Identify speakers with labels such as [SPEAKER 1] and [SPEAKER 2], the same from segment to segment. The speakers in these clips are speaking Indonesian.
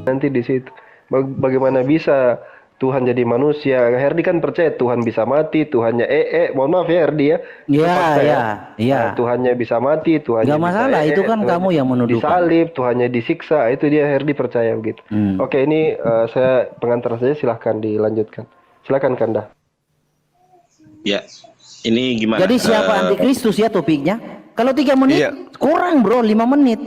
[SPEAKER 1] nanti di situ. Bagaimana bisa Tuhan jadi manusia? Herdi kan percaya Tuhan bisa mati, Tuhannya mohon maaf ya Herdi ya, itu
[SPEAKER 2] Iya,
[SPEAKER 1] fakta
[SPEAKER 2] iya,
[SPEAKER 1] ya.
[SPEAKER 2] iya.
[SPEAKER 1] Tuhannya bisa mati, Tuhannya
[SPEAKER 2] Nggak
[SPEAKER 1] bisa
[SPEAKER 2] masalah, itu kan kamu
[SPEAKER 1] Tuhannya
[SPEAKER 2] yang menuduhkan.
[SPEAKER 1] disalib, Tuhannya disiksa, itu dia Herdi percaya begitu.
[SPEAKER 2] Hmm.
[SPEAKER 1] Oke, ini saya pengantar saja, silahkan dilanjutkan. Silahkan Kanda.
[SPEAKER 3] Ya, ini gimana?
[SPEAKER 2] Jadi siapa antikristus ya topiknya? Kalau 3 menit
[SPEAKER 4] Iya.
[SPEAKER 2] kurang bro, 5 menit.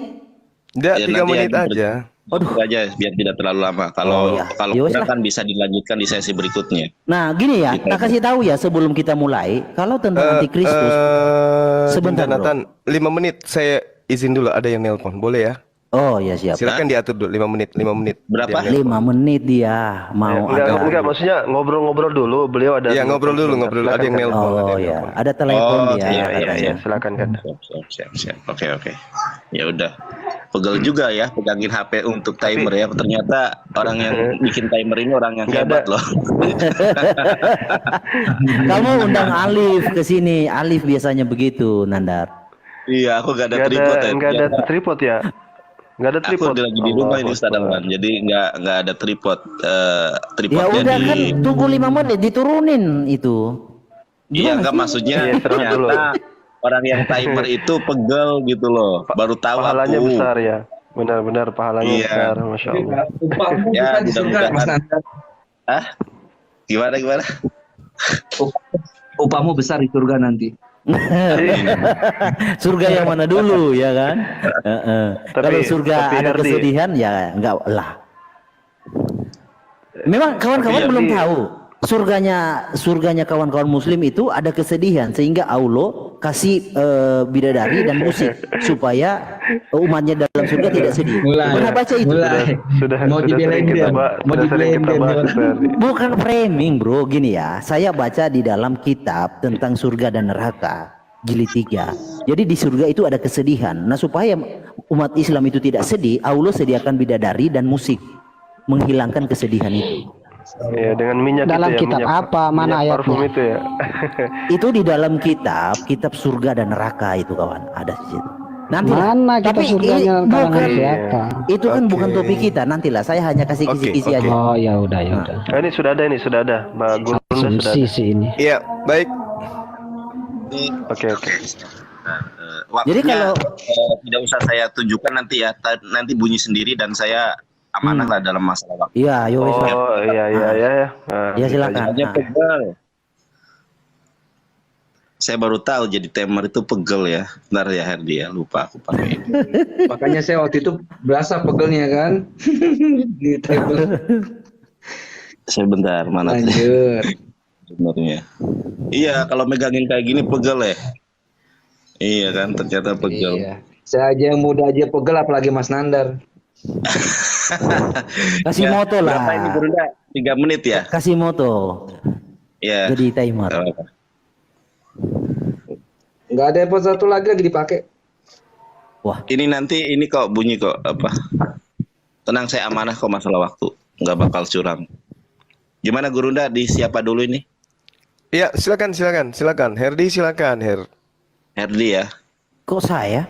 [SPEAKER 4] Enggak,
[SPEAKER 3] Ya,
[SPEAKER 4] 3
[SPEAKER 3] nanti
[SPEAKER 4] menit aja.
[SPEAKER 3] Aduh. Aja biar tidak terlalu lama.
[SPEAKER 2] Oh, ya.
[SPEAKER 3] Kalau
[SPEAKER 2] Ya wes
[SPEAKER 3] kurang
[SPEAKER 2] lah.
[SPEAKER 3] kan bisa dilanjutkan di sesi berikutnya.
[SPEAKER 2] Nah gini ya,
[SPEAKER 3] Gitu.
[SPEAKER 2] tak kasih tahu ya sebelum kita mulai, kalau tentang antikristus, sebentar bro.
[SPEAKER 4] Nathan, 5 menit saya izin dulu, ada yang nelpon, boleh ya?
[SPEAKER 2] Oh ya siap.
[SPEAKER 4] Silakan diatur dulu 5 menit, 5 menit.
[SPEAKER 3] Berapa?
[SPEAKER 4] Dia
[SPEAKER 2] 5
[SPEAKER 4] nelpon.
[SPEAKER 2] menit dia mau
[SPEAKER 1] Enggak, maksudnya ngobrol-ngobrol dulu. Beliau ada.
[SPEAKER 4] Iya, ngobrol dulu, ngobrol. Ada yang nelpon, ada
[SPEAKER 2] Oh
[SPEAKER 4] yang
[SPEAKER 2] ya,
[SPEAKER 4] nelpon.
[SPEAKER 2] ada telepon dia
[SPEAKER 3] iya,
[SPEAKER 2] katanya.
[SPEAKER 1] Silakan Kanda.
[SPEAKER 3] Siap. Oke. Ya udah. Pegel juga ya pegangin HP untuk timer ya. Ternyata orang yang bikin timer ini orang yang hebat loh.
[SPEAKER 2] Kamu undang Alif ke sini. Alif biasanya begitu, Nandar.
[SPEAKER 3] Iya, aku gak ada tripod ya.
[SPEAKER 1] Nggak ada tripod ya. Nggak ada tripod.
[SPEAKER 3] Aku lagi di rumah ini Ustaz Alwan. Jadi nggak ada tripod.
[SPEAKER 2] Ya
[SPEAKER 3] Tripodnya
[SPEAKER 2] udah
[SPEAKER 3] di.
[SPEAKER 2] kan tunggu 5 menit diturunin itu.
[SPEAKER 3] Iya, enggak maksudnya
[SPEAKER 1] Iya,
[SPEAKER 3] ternyata orang yang timer itu pegel gitu loh. Baru tahu
[SPEAKER 1] Pahalanya
[SPEAKER 3] aku.
[SPEAKER 1] besar ya. Benar-benar pahalanya
[SPEAKER 3] Iya.
[SPEAKER 1] besar, Masya Allah.
[SPEAKER 5] Upahmu
[SPEAKER 3] Ya,
[SPEAKER 5] bisa di surga,
[SPEAKER 3] mudah-mudahan.
[SPEAKER 5] Mas Nanda.
[SPEAKER 3] Hah? Gimana?
[SPEAKER 5] Upahmu besar di surga nanti.
[SPEAKER 2] Surga yang mana dulu ya kan? Kalau surga
[SPEAKER 1] tapi
[SPEAKER 2] ada
[SPEAKER 1] Herdi,
[SPEAKER 2] kesedihan ya enggak lah. Memang kawan-kawan
[SPEAKER 1] Tapi
[SPEAKER 2] belum
[SPEAKER 1] Herdi-
[SPEAKER 2] tahu surganya kawan-kawan muslim itu ada kesedihan sehingga Allah kasih bidadari dan musik supaya umatnya dalam surga tidak sedih. Pernah baca itu?
[SPEAKER 1] sudah
[SPEAKER 5] Mau
[SPEAKER 1] sering
[SPEAKER 5] dibelain dia,
[SPEAKER 1] kita
[SPEAKER 5] mau
[SPEAKER 1] sudah sering
[SPEAKER 5] dibelain
[SPEAKER 1] kita
[SPEAKER 5] dia,
[SPEAKER 1] bahas,
[SPEAKER 5] dia.
[SPEAKER 1] Herdi.
[SPEAKER 2] Bukan framing bro, gini ya. Saya baca di dalam kitab tentang surga dan neraka jilid 3. Jadi di surga itu ada kesedihan. Nah supaya umat Islam itu tidak sedih, Allah sediakan bidadari dan musik menghilangkan kesedihan itu.
[SPEAKER 1] Ya, dengan minyak
[SPEAKER 6] Dalam
[SPEAKER 1] itu ya,
[SPEAKER 6] kitab
[SPEAKER 1] minyak,
[SPEAKER 6] apa? Mana
[SPEAKER 1] minyak parfum
[SPEAKER 6] ayatnya?
[SPEAKER 1] itu ya.
[SPEAKER 2] Itu di dalam kitab surga dan neraka itu kawan, ada di situ. Nanti
[SPEAKER 6] Mana kita
[SPEAKER 2] tapi
[SPEAKER 6] surganya
[SPEAKER 2] ini
[SPEAKER 6] kalangan
[SPEAKER 2] bukan
[SPEAKER 6] siapa?
[SPEAKER 2] itu kan bukan
[SPEAKER 4] Oke.
[SPEAKER 2] topik kita. Nantilah saya hanya kasih kisi-kisi
[SPEAKER 4] Oke.
[SPEAKER 2] aja.
[SPEAKER 6] Oh ya udah ya udah.
[SPEAKER 1] Ini sudah ada, Mbak Gunda sudah
[SPEAKER 6] Asumsi
[SPEAKER 1] ada.
[SPEAKER 6] sih ini.
[SPEAKER 4] Iya, baik.
[SPEAKER 1] Oke.
[SPEAKER 2] Jadi
[SPEAKER 3] Waktunya,
[SPEAKER 2] kalau-
[SPEAKER 3] tidak usah saya tunjukkan nanti ya. Nanti bunyi sendiri dan saya amanah lah dalam masalah waktu.
[SPEAKER 2] Iya, yo wes lah.
[SPEAKER 1] Oh iya. Nah,
[SPEAKER 2] Ya silakan.
[SPEAKER 3] Hanya
[SPEAKER 2] Nah.
[SPEAKER 3] pegel. Saya baru tahu jadi timer itu pegel ya. Bentar ya Herdi ya, lupa aku pakai ini.
[SPEAKER 5] Makanya saya waktu itu berasa pegelnya kan. Di table.
[SPEAKER 3] Sebentar, mana
[SPEAKER 5] Lanjut.
[SPEAKER 3] sebenarnya. Iya, kalau megangin kayak gini pegel ya. Iya kan, ternyata pegel.
[SPEAKER 5] Iya. Saya aja yang muda aja pegel apalagi Mas Nandar.
[SPEAKER 2] Kasih
[SPEAKER 3] Ya,
[SPEAKER 2] moto
[SPEAKER 3] berapa ini
[SPEAKER 2] lah.
[SPEAKER 3] Brunda? 3 menit ya?
[SPEAKER 2] Kasih moto.
[SPEAKER 3] Iya.
[SPEAKER 2] Jadi timer.
[SPEAKER 3] Gak apa-apa.
[SPEAKER 5] Nggak ada episode satu lagi dipakai.
[SPEAKER 2] Wah,
[SPEAKER 3] Ini nanti ini kok bunyi kok apa? Tenang, saya amanah kok masalah waktu. Nggak bakal curang. Gimana Gurunda, di siapa dulu ini?
[SPEAKER 4] Iya, silakan. Herdi silakan,
[SPEAKER 3] Herdi ya.
[SPEAKER 2] kok saya?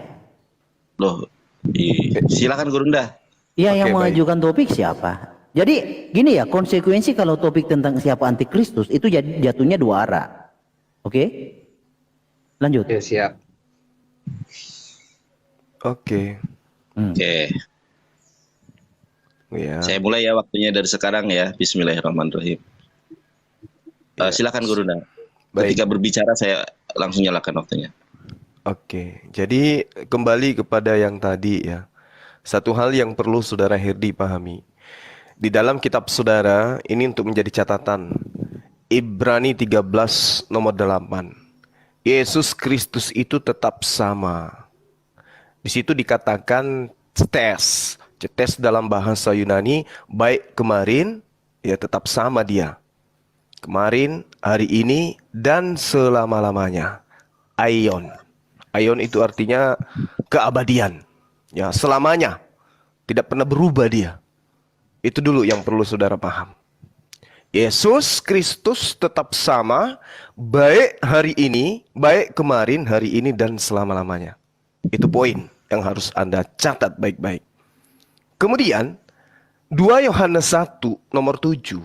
[SPEAKER 3] Loh, silakan Gurunda.
[SPEAKER 2] Iya, yang
[SPEAKER 4] Oke, baik.
[SPEAKER 2] mengajukan topik siapa? Jadi gini ya, konsekuensi kalau topik tentang siapa antikristus itu jatuhnya 2 arah. Oke? Lanjut.
[SPEAKER 5] Ya siap.
[SPEAKER 4] Oke.
[SPEAKER 3] Oke,
[SPEAKER 4] Ya.
[SPEAKER 3] saya mulai ya waktunya dari sekarang ya. Bismillahirrahmanirrahim. Silakan Gurunda.
[SPEAKER 4] Baik.
[SPEAKER 3] Ketika berbicara saya langsung nyalakan waktunya.
[SPEAKER 4] Oke, jadi kembali kepada yang tadi ya. Satu hal yang perlu saudara Herdi pahami. Di dalam kitab saudara, ini untuk menjadi catatan. Ibrani 13 nomor 8. Yesus Kristus itu tetap sama. Di situ dikatakan cetes. Cetes dalam bahasa Yunani, baik kemarin, ya tetap sama dia. Kemarin, hari ini, dan selama-lamanya. Aion. Aion itu artinya keabadian. Ya, selamanya. Tidak pernah berubah dia. Itu dulu yang perlu saudara paham. Yesus Kristus tetap sama, baik hari ini, baik kemarin, hari ini, dan selama-lamanya. Itu poin yang harus Anda catat baik-baik. Kemudian, 2 Yohanes 1 nomor 7.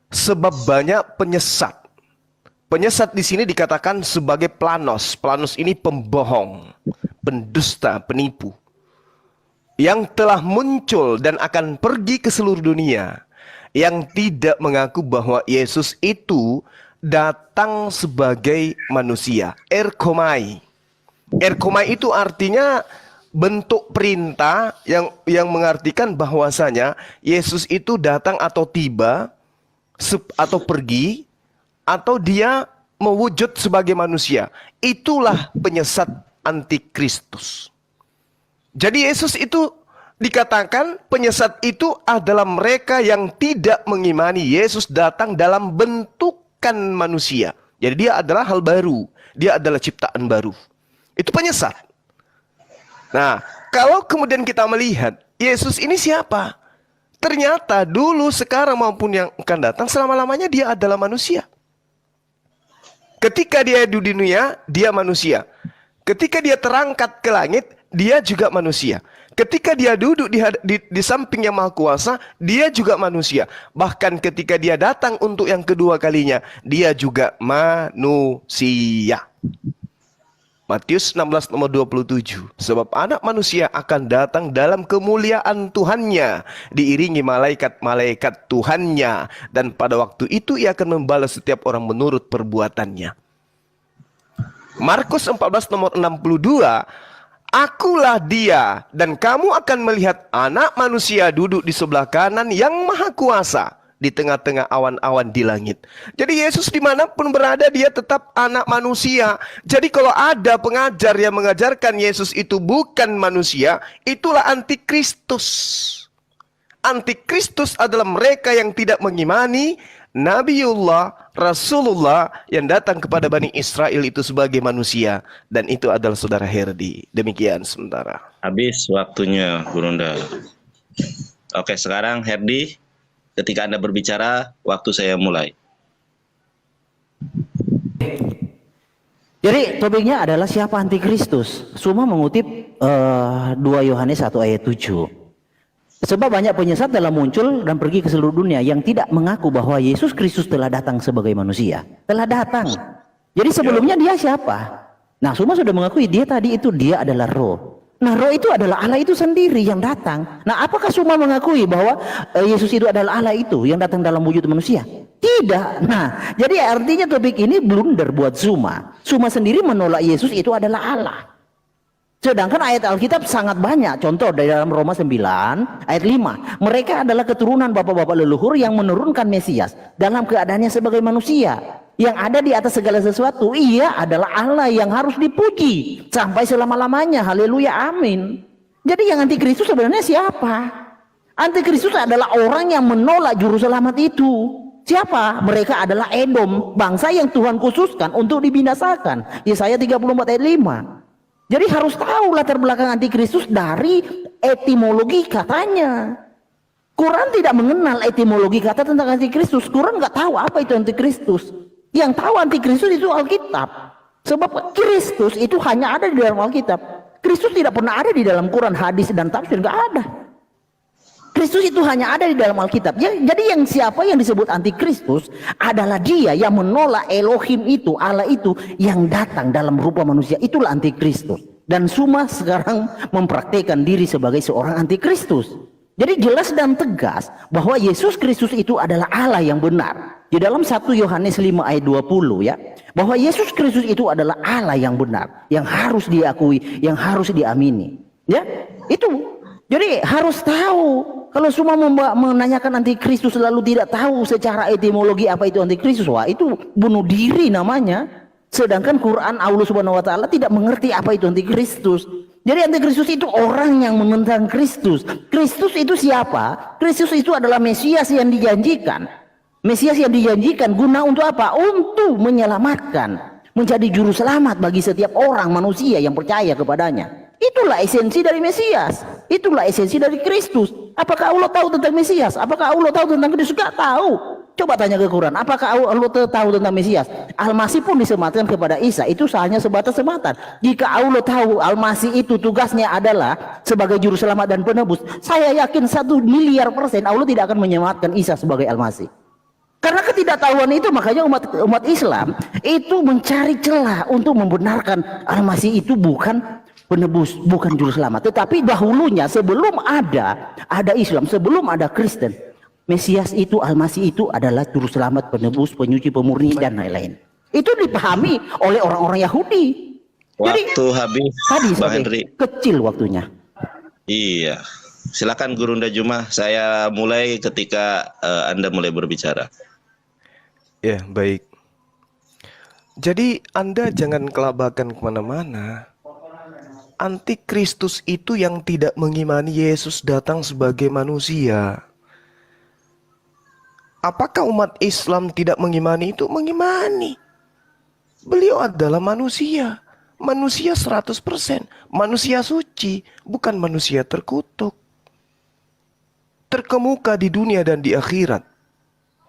[SPEAKER 4] Sebab banyak penyesat. Penyesat di sini dikatakan sebagai planos. Planos ini pembohong, pendusta, penipu. Yang telah muncul dan akan pergi ke seluruh dunia. Yang tidak mengaku bahwa Yesus itu datang sebagai manusia. Erkomai. Erkomai itu artinya bentuk perintah yang mengartikan bahwasanya Yesus itu datang atau tiba atau pergi atau dia mewujud sebagai manusia. Itulah penyesat antikristus. Jadi Yesus itu dikatakan penyesat itu adalah mereka yang tidak mengimani Yesus datang dalam bentukan manusia. Jadi dia adalah hal baru, dia adalah ciptaan baru. Itu penyesat. Nah, kalau kemudian kita melihat Yesus ini siapa? Ternyata dulu, sekarang maupun yang akan datang, selama-lamanya dia adalah manusia. Ketika dia di dunia, dia manusia. Ketika dia terangkat ke langit, dia juga manusia. Ketika dia duduk di samping yang Maha Kuasa, dia juga manusia. Bahkan ketika dia datang untuk yang kedua kalinya, dia juga manusia. Matius 16 nomor 27. Sebab anak manusia akan datang dalam kemuliaan Tuhannya, diiringi malaikat-malaikat Tuhannya. Dan pada waktu itu ia akan membalas setiap orang menurut perbuatannya. Markus 14 nomor 62. Akulah dia, dan kamu akan melihat anak manusia duduk di sebelah kanan yang Maha Kuasa, di tengah-tengah awan-awan di langit. Jadi Yesus dimanapun berada, dia tetap anak manusia. Jadi kalau ada pengajar yang mengajarkan Yesus itu bukan manusia, itulah antikristus. Antikristus adalah mereka yang tidak mengimani Nabiullah, Rasulullah yang datang kepada Bani Israel itu sebagai manusia. Dan itu adalah saudara Herdi. Demikian sementara.
[SPEAKER 3] Habis waktunya, Gurunda. Oke, sekarang Herdi, ketika Anda berbicara, waktu saya mulai.
[SPEAKER 2] Jadi topiknya adalah siapa antikristus. Semua mengutip 2 Yohanes 1 ayat 7. Sebab banyak penyesat telah muncul dan pergi ke seluruh dunia yang tidak mengaku bahwa Yesus Kristus telah datang sebagai manusia. Telah datang. Jadi sebelumnya dia siapa? Nah, semua sudah mengakui dia adalah roh. Nah, roh itu adalah Allah itu sendiri yang datang. Nah, apakah semua mengakui bahwa Yesus itu adalah Allah itu yang datang dalam wujud manusia? Tidak. Nah, jadi artinya topik ini blunder buat Suma. Suma sendiri menolak Yesus itu adalah Allah. Sedangkan ayat Alkitab sangat banyak. Contoh dari dalam Roma 9 ayat 5. Mereka adalah keturunan bapak-bapak leluhur yang menurunkan Mesias dalam keadaannya sebagai manusia. Yang ada di atas segala sesuatu. Ia adalah Allah yang harus dipuji sampai selama-lamanya. Haleluya, amin. Jadi yang antikristus sebenarnya siapa? Antikristus adalah orang yang menolak juru selamat itu. Siapa? Mereka adalah Edom, bangsa yang Tuhan khususkan untuk dibinasakan. Yesaya 34 ayat 5. Jadi harus tahu latar belakang antikristus dari etimologi katanya. Quran tidak mengenal etimologi kata tentang antikristus. Quran nggak tahu apa itu antikristus. Yang tahu antikristus itu Alkitab. Sebab Kristus itu hanya ada di dalam Alkitab. Kristus tidak pernah ada di dalam Quran, hadis dan tafsir, nggak ada. Kristus itu hanya ada di dalam Alkitab. Jadi yang siapa yang disebut antikristus adalah dia yang menolak Elohim itu, Allah itu yang datang dalam rupa manusia. Itulah antikristus. Dan Suma sekarang mempraktikkan diri sebagai seorang antikristus. Jadi jelas dan tegas bahwa Yesus Kristus itu adalah Allah yang benar. Di dalam 1 Yohanes 5 ayat 20 ya, bahwa Yesus Kristus itu adalah Allah yang benar, yang harus diakui, yang harus diamini. Ya, itu. Jadi harus tahu. Kalau semua menanyakan antikristus lalu tidak tahu secara etimologi apa itu antikristus, wah itu bunuh diri namanya. Sedangkan Quran Allah Subhanahu wa taala tidak mengerti apa itu antikristus. Jadi antikristus itu orang yang menentang Kristus. Kristus itu siapa? Kristus itu adalah Mesias yang dijanjikan. Mesias yang dijanjikan guna untuk apa? Untuk menyelamatkan, menjadi juru selamat bagi setiap orang manusia yang percaya kepadanya. Itulah esensi dari Mesias. Itulah esensi dari Kristus. Apakah Allah tahu tentang Mesias? Apakah Allah tahu tentang Kristus? Tidak tahu. Coba tanya ke Quran, apakah Allah tahu tentang Mesias? Al-Masih pun disematkan kepada Isa, itu hanya sebatas sematan. Jika Allah tahu Al-Masih itu tugasnya adalah sebagai juru selamat dan penebus, saya yakin 1 miliar% Allah tidak akan menyematkan Isa sebagai Al-Masih. Karena ketidaktahuan itu, makanya umat Islam itu mencari celah untuk membenarkan Al-Masih itu bukan penebus, bukan juru selamat. Tetapi dahulunya, sebelum ada Islam, sebelum ada Kristen, Mesias itu, Al-Masih itu adalah juru selamat, penebus, penyuci, pemurni, dan lain-lain. Itu dipahami oleh orang-orang Yahudi.
[SPEAKER 3] Waktu habis,
[SPEAKER 2] Tadi
[SPEAKER 3] Bang Henry.
[SPEAKER 2] kecil waktunya.
[SPEAKER 3] Iya. Silakan Gurunda Juma. Saya mulai ketika Anda mulai berbicara.
[SPEAKER 4] Ya, baik. Jadi Anda jangan kelabakan kemana-mana. Antikristus itu yang tidak mengimani Yesus datang sebagai manusia. Apakah umat Islam tidak mengimani itu? Mengimani. Beliau adalah manusia. Manusia 100%. Manusia suci. Bukan manusia terkutuk. Terkemuka di dunia dan di akhirat.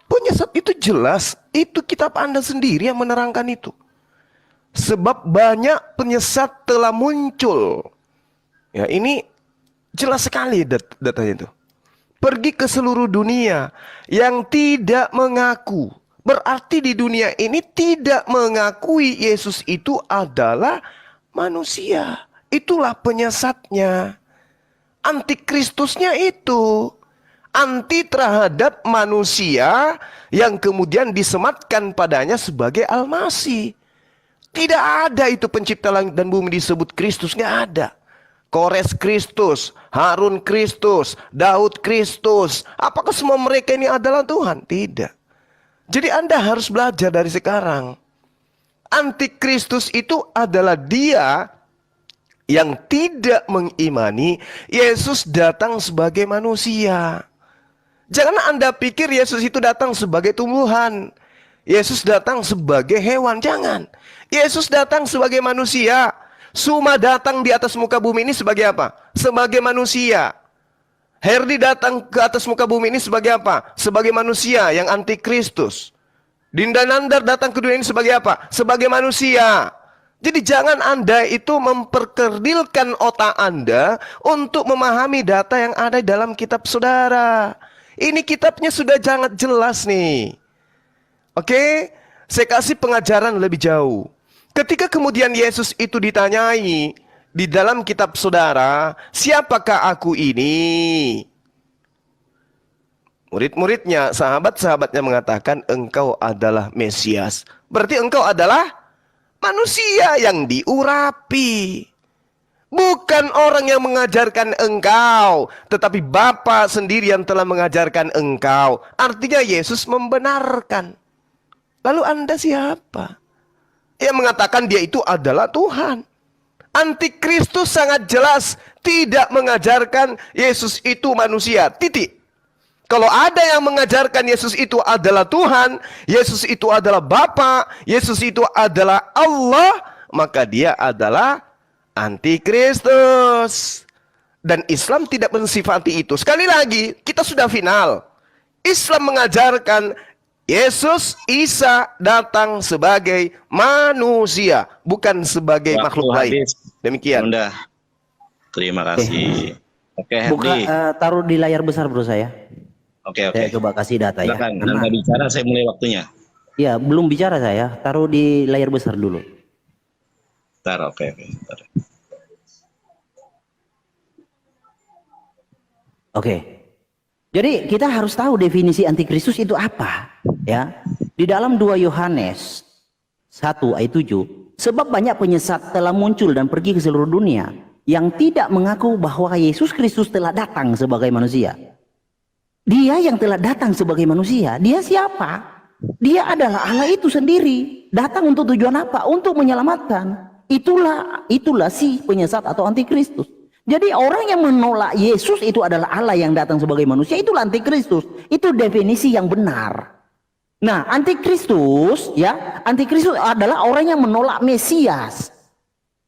[SPEAKER 4] Penyesat itu jelas. Itu kitab Anda sendiri yang menerangkan itu. Sebab banyak penyesat telah muncul. Ya, ini jelas sekali datanya itu. Pergi ke seluruh dunia yang tidak mengaku. Berarti di dunia ini tidak mengakui Yesus itu adalah manusia. Itulah penyesatnya. Antikristusnya itu. Anti terhadap manusia yang kemudian disematkan padanya sebagai Al-Masih. Tidak ada itu pencipta langit dan bumi disebut Kristus. Nggak ada. Kores Kristus, Harun Kristus, Daud Kristus. Apakah semua mereka ini adalah Tuhan? Tidak. Jadi Anda harus belajar dari sekarang. Antikristus itu adalah dia yang tidak mengimani Yesus datang sebagai manusia. Jangan Anda pikir Yesus itu datang sebagai tumbuhan. Yesus datang sebagai hewan. Jangan. Yesus datang sebagai manusia. Suma datang di atas muka bumi ini sebagai apa? Sebagai manusia. Herdi datang ke atas muka bumi ini sebagai apa? Sebagai manusia yang antikristus. Dinda Nandar datang ke dunia ini sebagai apa? Sebagai manusia. Jadi jangan Anda itu memperkerdilkan otak Anda untuk memahami data yang ada dalam kitab saudara. Ini kitabnya sudah sangat jelas nih. Oke? Saya kasih pengajaran lebih jauh. Ketika kemudian Yesus itu ditanyai di dalam kitab saudara, siapakah aku ini? Murid-muridnya, sahabat-sahabatnya mengatakan engkau adalah Mesias. Berarti engkau adalah manusia yang diurapi. Bukan orang yang mengajarkan engkau, tetapi Bapa sendiri yang telah mengajarkan engkau. Artinya Yesus membenarkan. Lalu Anda siapa? Yang mengatakan dia itu adalah Tuhan. Antikristus sangat jelas tidak mengajarkan Yesus itu manusia. Titik. Kalau ada yang mengajarkan Yesus itu adalah Tuhan, Yesus itu adalah Bapa, Yesus itu adalah Allah, maka dia adalah Antikristus. Dan Islam tidak mensifati itu. Sekali lagi, kita sudah final. Islam mengajarkan Yesus, Isa datang sebagai manusia, bukan sebagai
[SPEAKER 3] Waktu
[SPEAKER 4] makhluk lain.
[SPEAKER 3] habis.
[SPEAKER 4] Demikian.
[SPEAKER 3] Bunda. Terima kasih. Oke,
[SPEAKER 2] Buka,
[SPEAKER 3] Henry.
[SPEAKER 2] taruh di layar besar bro saya.
[SPEAKER 3] Oke.
[SPEAKER 2] Saya coba kasih data ya.
[SPEAKER 3] Silakan.
[SPEAKER 2] Karena-
[SPEAKER 3] Anda bicara, saya mulai waktunya.
[SPEAKER 2] Ya, belum bicara saya. Taruh di layar besar dulu.
[SPEAKER 3] Bentar, oke. Bentar.
[SPEAKER 2] Oke. Jadi kita harus tahu definisi antikristus itu apa, ya. Di dalam 2 Yohanes 1 ayat 7, sebab banyak penyesat telah muncul dan pergi ke seluruh dunia yang tidak mengaku bahwa Yesus Kristus telah datang sebagai manusia. Dia yang telah datang sebagai manusia, dia siapa? Dia adalah Allah itu sendiri. Datang untuk tujuan apa? Untuk menyelamatkan. Itulah si penyesat atau antikristus. Jadi orang yang menolak Yesus itu adalah Allah yang datang sebagai manusia, itulah antikristus. Itu definisi yang benar. Nah, antikristus ya, antikristus adalah orang yang menolak Mesias.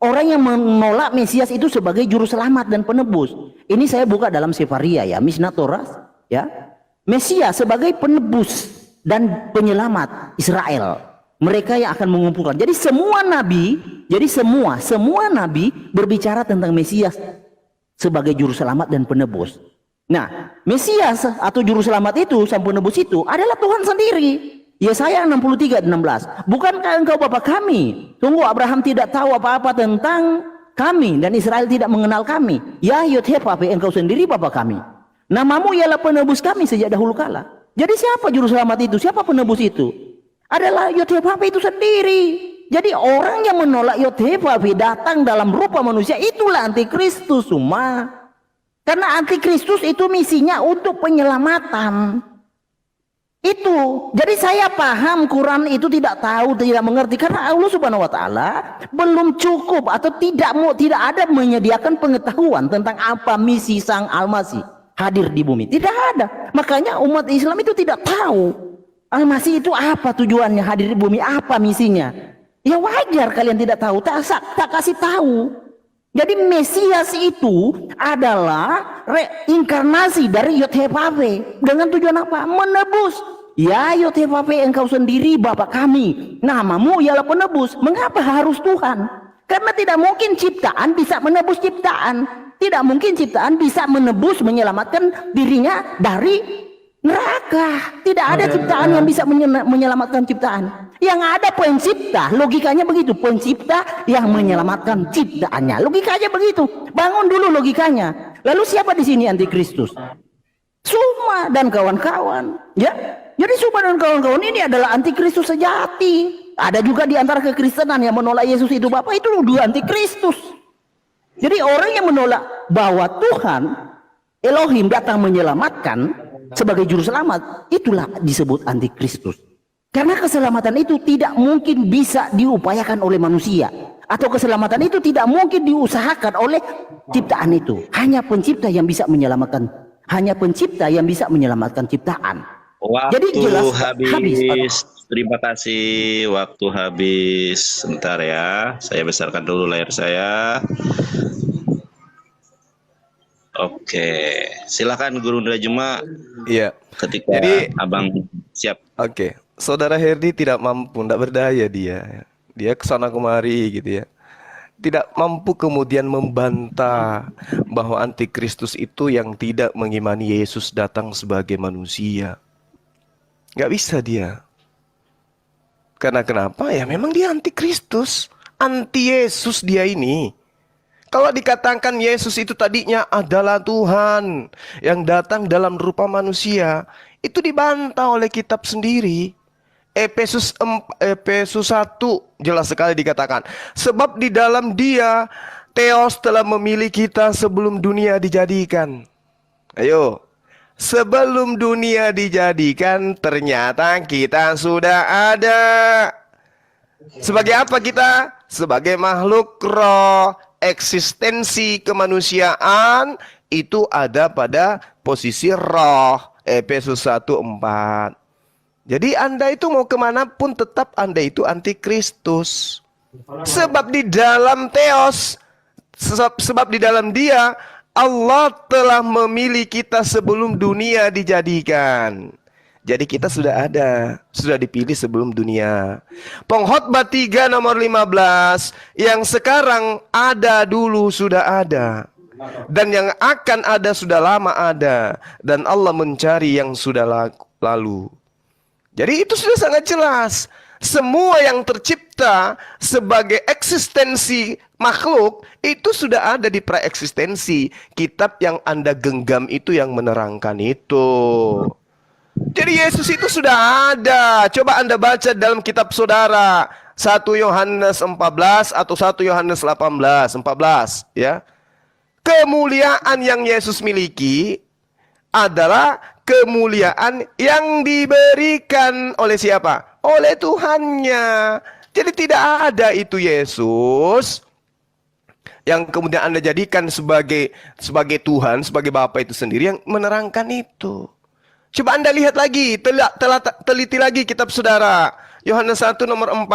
[SPEAKER 2] Orang yang menolak Mesias itu sebagai juru selamat dan penebus. Ini saya buka dalam Sefaria ya, Mishnah Torah ya. Mesias sebagai penebus dan penyelamat Israel. Mereka yang akan mengumpulkan. Jadi semua nabi, semua nabi berbicara tentang Mesias sebagai juru selamat dan penebus. Nah, Mesias atau juru selamat itu, sang penebus itu adalah Tuhan sendiri. Yesaya 63:16. Bukankah engkau Bapa kami? Tunggu, Abraham tidak tahu apa-apa tentang kami dan Israel tidak mengenal kami. Ya Yod-Heh-Vaveh, engkau sendiri Bapa kami. Namamu ialah penebus kami sejak dahulu kala. Jadi siapa juru selamat itu? Siapa penebus itu? Adalah Yod-Heh-Vaveh itu sendiri. Jadi orang yang menolak Yod-Heh-Vaveh datang dalam rupa manusia, itulah antikristus semua. Karena antikristus itu misinya untuk penyelamatan. Itu. Jadi saya paham Quran itu tidak tahu, tidak mengerti, karena Allah Subhanahu wa taala belum cukup atau tidak ada menyediakan pengetahuan tentang apa misi Sang Al-Masih hadir di bumi. Tidak ada. Makanya umat Islam itu tidak tahu Al-Masih itu apa tujuannya hadir di bumi, apa misinya. Ya wajar kalian tidak tahu, tak kasih tahu. Jadi Mesias itu adalah reinkarnasi dari Yod-Heh-Vaveh. Dengan tujuan apa? Menebus. Ya Yod-Heh-Vaveh, engkau sendiri Bapa kami. Namamu ialah penebus. Mengapa harus Tuhan? Karena tidak mungkin ciptaan bisa menebus ciptaan. Tidak mungkin ciptaan bisa menebus, menyelamatkan dirinya dari neraka. Tidak ada ciptaan yang bisa menyelamatkan ciptaan. Yang ada pencipta, logikanya begitu. Pencipta yang menyelamatkan ciptaannya, logikanya begitu. Bangun dulu logikanya. Lalu siapa di sini antikristus? Suma dan kawan-kawan. Ya, jadi Suma dan kawan-kawan ini adalah antikristus sejati. Ada juga di antara kekristenan yang menolak Yesus itu Bapa, itu dua antikristus. Jadi orang yang menolak bahwa Tuhan Elohim datang menyelamatkan sebagai juru selamat, itulah disebut antikristus. Karena keselamatan itu tidak mungkin bisa diupayakan oleh manusia, atau keselamatan itu tidak mungkin diusahakan oleh ciptaan itu. Hanya pencipta yang bisa menyelamatkan, hanya pencipta yang bisa menyelamatkan ciptaan.
[SPEAKER 3] Waktu
[SPEAKER 2] Jadi jelas
[SPEAKER 3] habis. Terima kasih, waktu habis. Sebentar ya, saya besarkan dulu layar saya. Oke, silakan Guru Indra Juma.
[SPEAKER 4] Iya.
[SPEAKER 3] Ketika
[SPEAKER 4] Jadi,
[SPEAKER 3] Abang siap.
[SPEAKER 4] Oke, Saudara Herdi tidak mampu, tidak berdaya dia. Dia kesana kemari gitu ya. Tidak mampu kemudian membantah bahwa antikristus itu yang tidak mengimani Yesus datang sebagai manusia. Gak bisa dia. Karena kenapa? Ya memang dia antikristus, anti Yesus dia ini. Kalau dikatakan Yesus itu tadinya adalah Tuhan yang datang dalam rupa manusia, itu dibantah oleh kitab sendiri. Efesus 1 jelas sekali dikatakan, sebab di dalam Dia Theos telah memilih kita sebelum dunia dijadikan. Ayo, sebelum dunia dijadikan ternyata kita sudah ada. Sebagai apa kita? Sebagai makhluk roh. Eksistensi kemanusiaan itu ada pada posisi roh. Efesus 1:4. Jadi Anda itu mau kemanapun tetap Anda itu antikristus. Sebab di dalam Theos, sebab di dalam Dia Allah telah memilih kita sebelum dunia dijadikan. Jadi kita sudah ada, sudah dipilih sebelum dunia. Pengkhotbah 3 nomor 15, yang sekarang ada dulu sudah ada. Dan yang akan ada sudah lama ada. Dan Allah mencari yang sudah lalu. Jadi itu sudah sangat jelas. Semua yang tercipta sebagai eksistensi makhluk itu sudah ada di praeksistensi. Kitab yang Anda genggam itu yang menerangkan itu. Jadi Yesus itu sudah ada. Coba Anda baca dalam kitab saudara 1 Yohanes 14 atau 1 Yohanes 18, 14 ya. Kemuliaan yang Yesus miliki adalah kemuliaan yang diberikan oleh siapa? Oleh Tuhannya. Jadi tidak ada itu Yesus yang kemudian Anda jadikan sebagai Tuhan, sebagai Bapa itu sendiri yang menerangkan itu. Coba Anda lihat lagi, teliti lagi kitab saudara. Yohanes 1 nomor 4.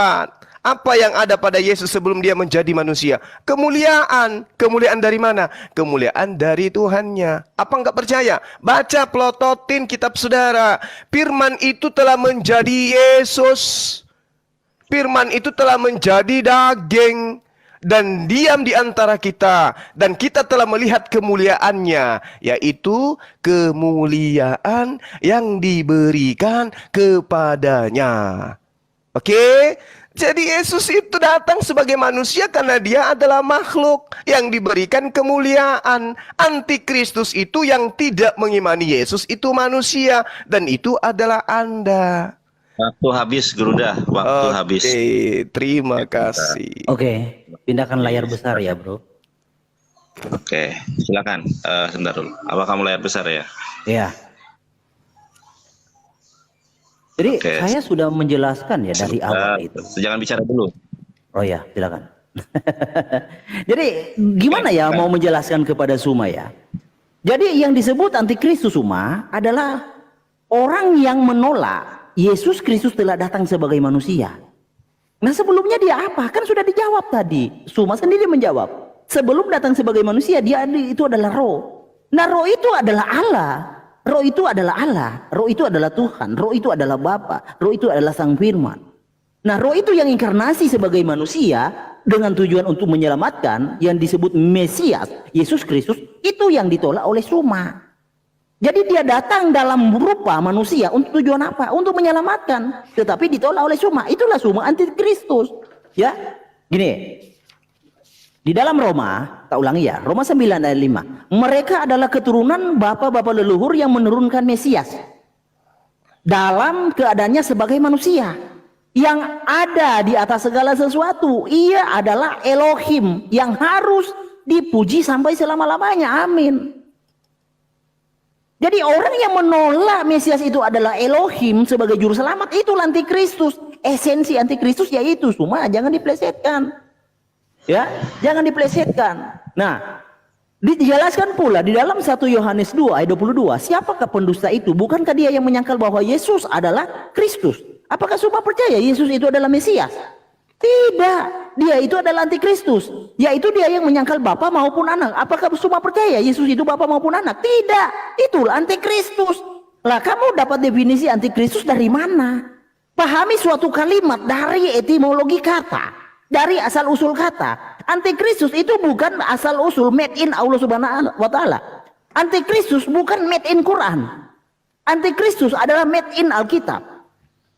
[SPEAKER 4] Apa yang ada pada Yesus sebelum dia menjadi manusia? Kemuliaan. Kemuliaan dari mana? Kemuliaan dari Tuhannya. Apa enggak percaya? Baca, plototin kitab saudara. Firman itu telah menjadi Yesus. Firman itu telah menjadi daging dan diam di antara kita, dan kita telah melihat kemuliaannya, yaitu kemuliaan yang diberikan kepadanya. Oke? Jadi Yesus itu datang sebagai manusia karena dia adalah makhluk yang diberikan kemuliaan. Antikristus itu yang tidak mengimani Yesus itu manusia, dan itu adalah Anda.
[SPEAKER 3] Waktu habis, Geruda. Waktu habis.
[SPEAKER 4] Oke, terima kasih.
[SPEAKER 2] Oke, pindahkan layar besar ya, bro.
[SPEAKER 3] Oke, silakan. Sebentar dulu. Apa kamu layar besar ya?
[SPEAKER 2] Ya. Jadi
[SPEAKER 3] Oke.
[SPEAKER 2] saya sudah menjelaskan ya dari awal itu.
[SPEAKER 3] Jangan bicara dulu.
[SPEAKER 2] Oh ya, silakan. Jadi gimana ya mau menjelaskan kepada Suma ya? Jadi yang disebut antikristus Suma adalah orang yang menolak Yesus Kristus telah datang sebagai manusia. Nah sebelumnya dia apa? Kan sudah dijawab tadi. Suma sendiri menjawab. Sebelum datang sebagai manusia dia itu adalah roh. Nah roh itu adalah Allah. Roh itu adalah Allah. Roh itu adalah Tuhan. Roh itu adalah Bapa. Roh itu adalah Sang Firman. Nah roh itu yang inkarnasi sebagai manusia dengan tujuan untuk menyelamatkan yang disebut Mesias Yesus Kristus itu yang ditolak oleh Suma. Jadi dia datang dalam rupa manusia untuk tujuan apa? Untuk menyelamatkan. Tetapi ditolak oleh Suma. Itulah Suma antikristus. Ya, gini. Di dalam Roma, tak ulangi ya, Roma 9 ayat 5. Mereka adalah keturunan bapak-bapak leluhur yang menurunkan Mesias. Dalam keadaannya sebagai manusia. Yang ada di atas segala sesuatu. Ia adalah Elohim yang harus dipuji sampai selama-lamanya. Amin. Jadi orang yang menolak Mesias itu adalah Elohim sebagai juru selamat, itu antikristus. Esensi antikristus yaitu Suma, jangan diplesetkan. Ya, jangan diplesetkan. Nah, dijelaskan pula di dalam 1 Yohanes 2 ayat 22, siapakah pendusta itu? Bukankah dia yang menyangkal bahwa Yesus adalah Kristus? Apakah Suma percaya Yesus itu adalah Mesias? Tidak, dia itu adalah antikristus, yaitu dia yang menyangkal Bapa maupun Anak. Apakah Suma percaya Yesus itu Bapa maupun Anak? Tidak, itulah antikristus. Lah kamu dapat definisi antikristus dari mana? Pahami suatu kalimat dari etimologi kata, dari asal usul kata. Antikristus itu bukan asal usul made in Allah Subhanahu wa taala. Antikristus bukan made in Quran. Antikristus adalah made in Alkitab.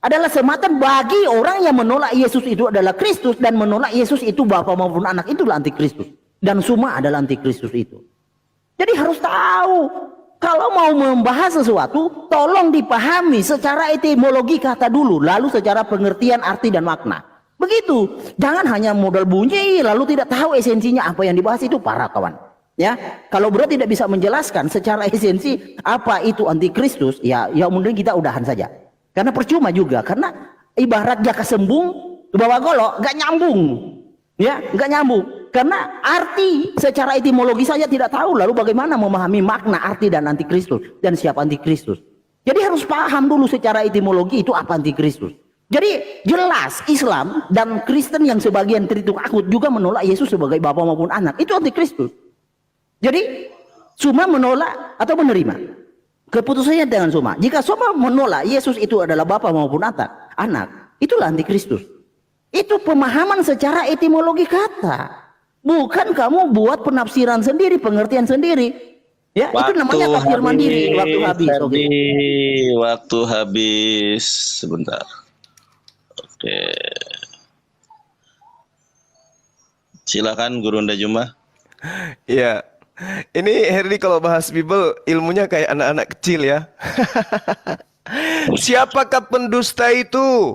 [SPEAKER 2] Adalah sematan bagi orang yang menolak Yesus itu adalah Kristus dan menolak Yesus itu Bapa maupun Anak, itulah antikristus. Dan Suma adalah antikristus itu. Jadi harus tahu, kalau mau membahas sesuatu tolong dipahami secara etimologi kata dulu, lalu secara pengertian arti dan makna. Begitu. Jangan hanya modal bunyi lalu tidak tahu esensinya apa yang dibahas, itu parah kawan. Ya, kalau bro tidak bisa menjelaskan secara esensi apa itu antikristus, ya mungkin kita udahan saja. Karena percuma juga, karena ibarat jaka sembung bawa golok, gak nyambung. Ya, gak nyambung. Karena arti secara etimologi saja tidak tahu, lalu bagaimana memahami makna arti dan antikristus dan siapa antikristus. Jadi harus paham dulu secara etimologi itu apa antikristus. Jadi jelas Islam dan Kristen yang sebagian terhitung akut juga menolak Yesus sebagai Bapa maupun Anak. Itu antikristus. Jadi Suma menolak atau menerima? Keputusannya dengan Suma. Jika Suma menolak Yesus itu adalah Bapa maupun Anak, itulah antikristus. Itu pemahaman secara etimologi kata. Bukan kamu buat penafsiran sendiri, pengertian sendiri. Ya, itu namanya tafsir mandiri. Waktu habis. Oke.
[SPEAKER 3] Waktu habis. Sebentar. Oke. Silakan Guru Unda Juma.
[SPEAKER 4] Iya. Ini Herdi kalau bahas Bible ilmunya kayak anak-anak kecil ya. Siapakah pendusta itu?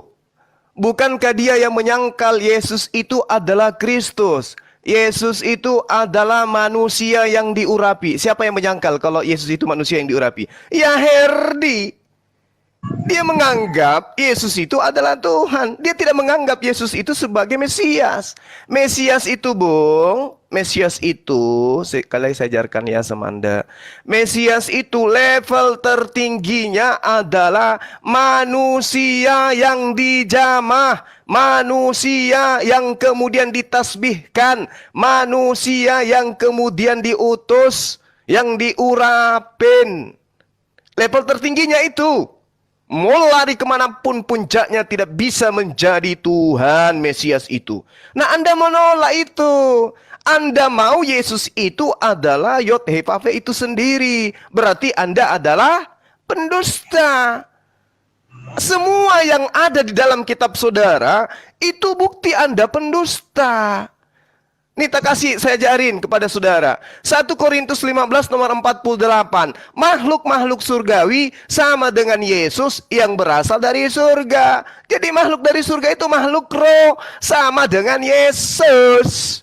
[SPEAKER 4] Bukankah dia yang menyangkal Yesus itu adalah Kristus? Yesus itu adalah manusia yang diurapi. Siapa yang menyangkal kalau Yesus itu manusia yang diurapi? Ya Herdi. Dia menganggap Yesus itu adalah Tuhan. Dia tidak menganggap Yesus itu sebagai Mesias. Mesias itu, Bung, Mesias itu, sekali saya ajarkan ya sama Anda. Mesias itu level tertingginya adalah manusia yang dijamah manusia yang kemudian ditasbihkan, manusia yang kemudian diutus, yang diurapin. Level tertingginya itu. Mau lari kemanapun puncaknya tidak bisa menjadi Tuhan Mesias itu. Nah, Anda menolak itu. Anda mau Yesus itu adalah Yod He Vav He itu sendiri. Berarti Anda adalah pendusta. Semua yang ada di dalam kitab saudara itu bukti Anda pendusta. Nih tak kasih saya ajarin kepada saudara. 1 Korintus 15 nomor 48. Makhluk-makhluk surgawi sama dengan Yesus yang berasal dari surga. Jadi makhluk dari surga itu makhluk roh sama dengan Yesus.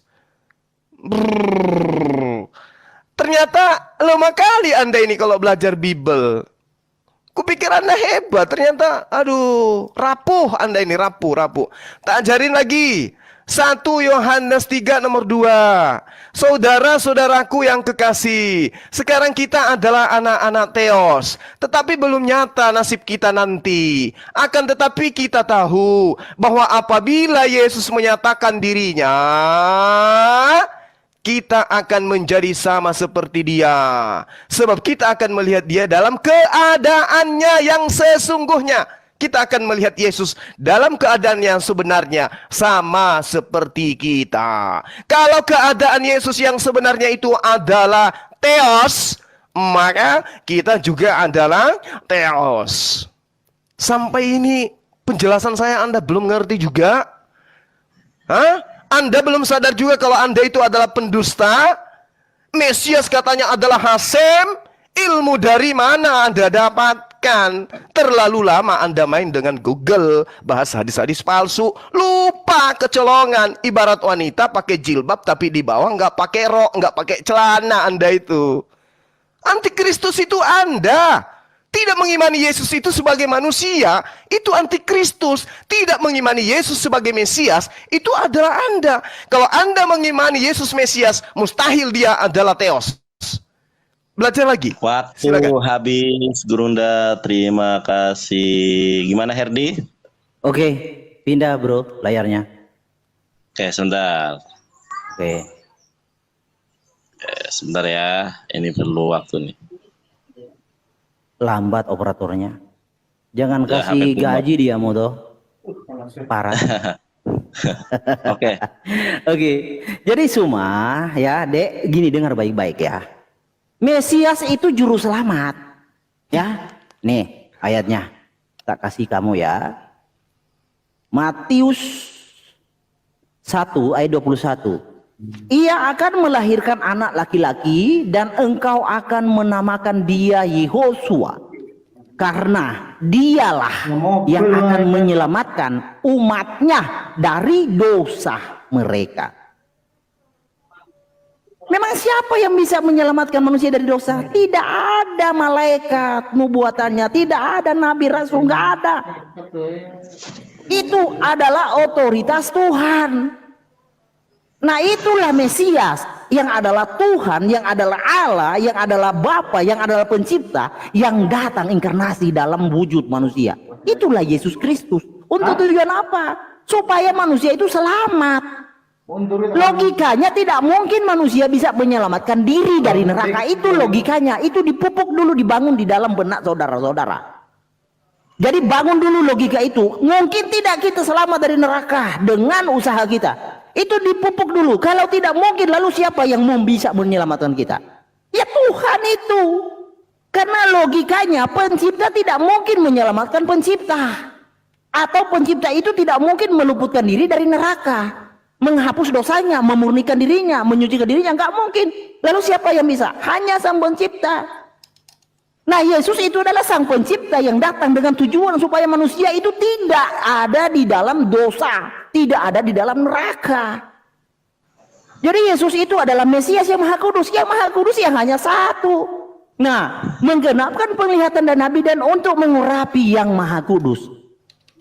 [SPEAKER 4] Ternyata lemah kali Anda ini kalau belajar Bible. Kupikir Anda hebat, ternyata aduh, rapuh Anda ini, rapuh. Tak ajarin lagi. 1 Yohanes 3 nomor 2. Saudara-saudaraku yang kekasih, sekarang kita adalah anak-anak Theos, tetapi belum nyata nasib kita nanti. Akan tetapi kita tahu bahwa apabila Yesus menyatakan dirinya, kita akan menjadi sama seperti dia. Sebab kita akan melihat dia dalam keadaannya yang sesungguhnya. Kita akan melihat Yesus dalam keadaan yang sebenarnya sama seperti kita. Kalau keadaan Yesus yang sebenarnya itu adalah Theos, maka kita juga adalah Theos. Sampai ini penjelasan saya Anda belum ngerti juga? Hah? Anda belum sadar juga kalau Anda itu adalah pendusta? Mesias katanya adalah Hasem. Ilmu dari mana Anda dapatkan? Terlalu lama Anda main dengan Google, bahas hadis-hadis palsu, lupa kecolongan. Ibarat wanita pakai jilbab tapi di bawah nggak pakai rok, nggak pakai celana Anda itu. Antikristus itu Anda. Tidak mengimani Yesus itu sebagai manusia, itu antikristus. Tidak mengimani Yesus sebagai Mesias, itu adalah Anda. Kalau Anda mengimani Yesus Mesias, mustahil dia adalah Theos. Belajar lagi.
[SPEAKER 3] Waktu
[SPEAKER 4] Silakan.
[SPEAKER 3] habis, Gurunda. Terima kasih. Gimana Herdi?
[SPEAKER 2] Oke, pindah bro layarnya.
[SPEAKER 3] Oke, sebentar.
[SPEAKER 2] Oke.
[SPEAKER 3] Sebentar ya. Ini perlu waktu nih.
[SPEAKER 2] Lambat operatornya. Jangan
[SPEAKER 3] Ya,
[SPEAKER 2] kasih
[SPEAKER 3] HP
[SPEAKER 2] gaji dia modo. Parah.
[SPEAKER 3] Oke.
[SPEAKER 2] Oke. Jadi Suma ya, Dek, gini dengar baik-baik ya. Mesias itu juru selamat. Ya. Nih ayatnya. Tak kasih kamu ya. Matius 1 ayat 21. Ia akan melahirkan anak laki-laki dan engkau akan menamakan dia Yehosua. Karena dialah yang akan menyelamatkan umatnya dari dosa mereka. Memang siapa yang bisa menyelamatkan manusia dari dosa? Tidak ada malaikat nubuatannya, tidak ada nabi rasul, nggak ada. Itu adalah otoritas Tuhan. Nah itulah Mesias yang adalah Tuhan, yang adalah Allah, yang adalah Bapa, yang adalah pencipta, yang datang inkarnasi dalam wujud manusia. Itulah Yesus Kristus. Untuk tujuan apa? Supaya manusia itu selamat. Logikanya tidak mungkin manusia bisa menyelamatkan diri dari neraka. Itu logikanya. Itu dipupuk dulu, dibangun di dalam benak saudara-saudara. Jadi bangun dulu logika itu. Mungkin tidak kita selamat dari neraka dengan usaha kita. Itu dipupuk dulu. Kalau tidak mungkin, lalu siapa yang bisa menyelamatkan kita? Ya Tuhan itu. Karena logikanya pencipta tidak mungkin menyelamatkan pencipta. Atau pencipta itu tidak mungkin meluputkan diri dari neraka, menghapus dosanya, memurnikan dirinya, menyucikan dirinya. Enggak mungkin. Lalu siapa yang bisa? Hanya sang pencipta. Nah Yesus itu adalah sang pencipta yang datang dengan tujuan supaya manusia itu tidak ada di dalam dosa, tidak ada di dalam neraka. Jadi Yesus itu adalah Mesias yang Maha Kudus yang hanya satu. Nah, menggenapkan penglihatan dan nabi dan untuk mengurapi yang Maha Kudus.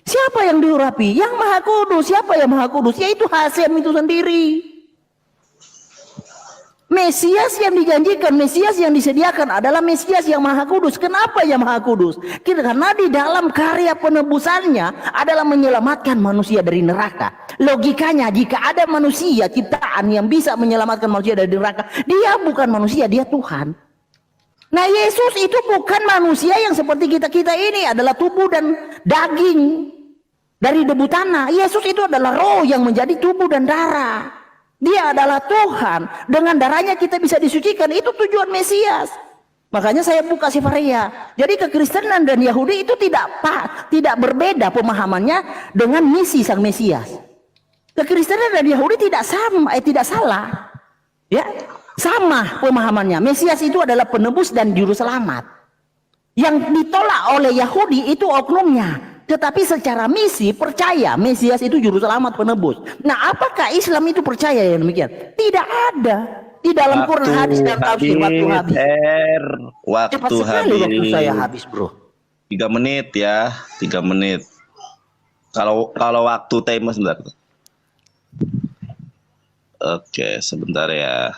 [SPEAKER 2] Siapa yang diurapi? Yang Maha Kudus. Siapa yang Maha Kudus? Yaitu Hasem itu sendiri. Mesias yang dijanjikan, Mesias yang disediakan adalah Mesias yang Maha Kudus. Kenapa yang Maha Kudus? Karena di dalam karya penebusannya adalah menyelamatkan manusia dari neraka. Logikanya, jika ada manusia ciptaan yang bisa menyelamatkan manusia dari neraka, dia bukan manusia, dia Tuhan. Nah, Yesus itu bukan manusia yang seperti kita-kita ini, adalah tubuh dan daging dari debu tanah. Yesus itu adalah roh yang menjadi tubuh dan darah. Dia adalah Tuhan. Dengan darahnya kita bisa disucikan. Itu tujuan Mesias. Makanya saya buka Sefaria. Jadi kekristenan dan Yahudi itu tidak berbeda pemahamannya dengan misi sang Mesias. Kekristenan dan Yahudi tidak salah. Ya, sama pemahamannya. Mesias itu adalah penebus dan juru selamat. Yang ditolak oleh Yahudi itu oknumnya. Tetapi secara misi percaya Mesias itu juru selamat penebus. Nah, apakah Islam itu percaya yang demikian? Tidak ada. Di dalam Quran, hadis dan tafsir waktu habis. Cepat sekali waktu saya habis, bro.
[SPEAKER 3] 3 menit ya, 3 menit. Kalau waktu timer sebentar. Oke, sebentar ya.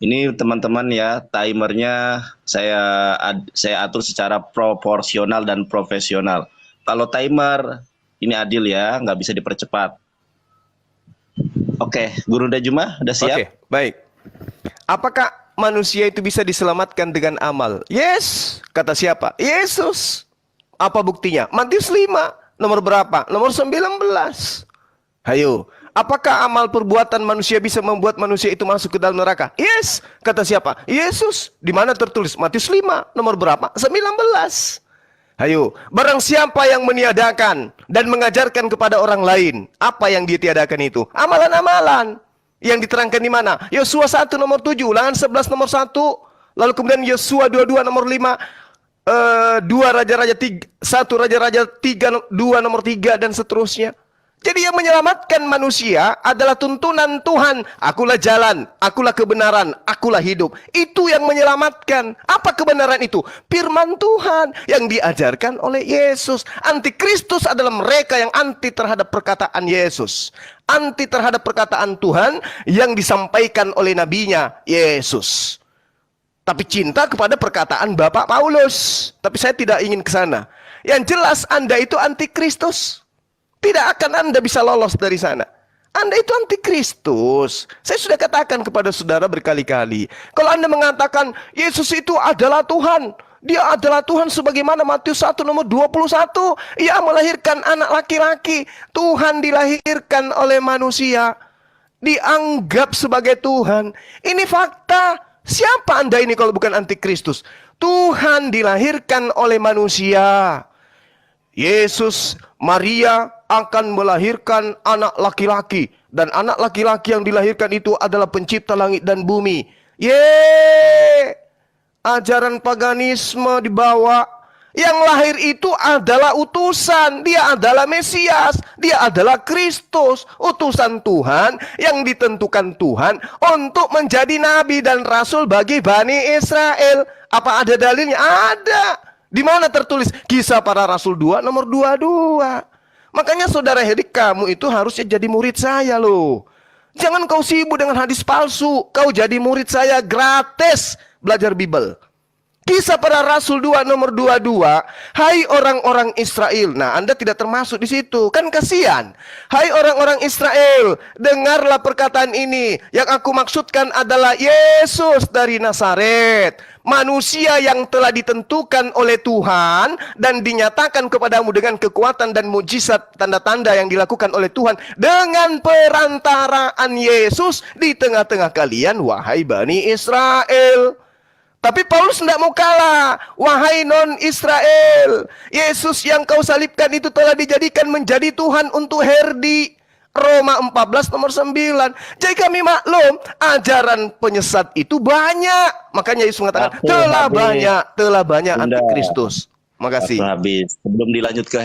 [SPEAKER 3] Ini teman-teman ya, timernya saya atur secara proporsional dan profesional. Kalau timer ini adil ya, nggak bisa dipercepat. Oke, Guru Dajuma udah siap?
[SPEAKER 4] Oke, baik. Apakah manusia itu bisa diselamatkan dengan amal? Yes, kata siapa? Yesus. Apa buktinya? Matius 5, nomor berapa? Nomor 19. Hayo. Apakah amal perbuatan manusia bisa membuat manusia itu masuk ke dalam neraka? Yes, kata siapa? Yesus. Di mana tertulis? Matius 5, nomor berapa? 19. Hayo, barang siapa yang meniadakan dan mengajarkan kepada orang lain, apa yang dia tiadakan itu? Amalan-amalan. Yang diterangkan di mana? Yosua 1 nomor 7, Ulangan 11 nomor 1, lalu kemudian Yosua 22 nomor 5, 2 Raja-Raja 3, 1 Raja-Raja 3, 2 nomor 3 dan seterusnya. Jadi yang menyelamatkan manusia adalah tuntunan Tuhan. Akulah jalan, akulah kebenaran, akulah hidup. Itu yang menyelamatkan. Apa kebenaran itu? Firman Tuhan yang diajarkan oleh Yesus. Antikristus adalah mereka yang anti terhadap perkataan Yesus. Anti terhadap perkataan Tuhan yang disampaikan oleh nabinya Yesus. Tapi cinta kepada perkataan Bapak Paulus. Tapi saya tidak ingin ke sana. Yang jelas Anda itu antikristus. Tidak akan Anda bisa lolos dari sana. Anda itu antikristus. Saya sudah katakan kepada saudara berkali-kali. Kalau Anda mengatakan Yesus itu adalah Tuhan. Dia adalah Tuhan sebagaimana Matius 1 nomor 21. Ia melahirkan anak laki-laki. Tuhan dilahirkan oleh manusia. Dianggap sebagai Tuhan. Ini fakta. Siapa Anda ini kalau bukan antikristus? Tuhan dilahirkan oleh manusia. Yesus, Maria akan melahirkan anak laki-laki. Dan anak laki-laki yang dilahirkan itu adalah pencipta langit dan bumi. Ajaran paganisme dibawa. Yang lahir itu adalah utusan. Dia adalah Mesias. Dia adalah Kristus. Utusan Tuhan yang ditentukan Tuhan untuk menjadi nabi dan rasul bagi Bani Israel. Apa ada dalilnya? Ada. Di mana tertulis? Kisah Para Rasul 2 nomor 22. Makanya saudara Hedik, kamu itu harusnya jadi murid saya loh. Jangan kau sibuk dengan hadis palsu. Kau jadi murid saya gratis belajar Bible. Kisah Para Rasul 2 nomor 22. Hai orang-orang Israel. Nah, Anda tidak termasuk di situ. Kan kasihan. Hai orang-orang Israel, dengarlah perkataan ini. Yang aku maksudkan adalah Yesus dari Nazaret. Manusia yang telah ditentukan oleh Tuhan dan dinyatakan kepadamu dengan kekuatan dan mujizat tanda-tanda yang dilakukan oleh Tuhan dengan perantaraan Yesus di tengah-tengah kalian, wahai Bani Israel. Tapi Paulus tidak mau kalah. Wahai non-Israel, Yesus yang kau salibkan itu telah dijadikan menjadi Tuhan untuk Herdi. Roma 14 nomor 9. Jadi kami maklum, ajaran penyesat itu banyak. Makanya Yesus mengatakan, telah banyak
[SPEAKER 3] Bunda.
[SPEAKER 4] antikristus. Makasih.
[SPEAKER 3] Habis. Sebelum dilanjut ke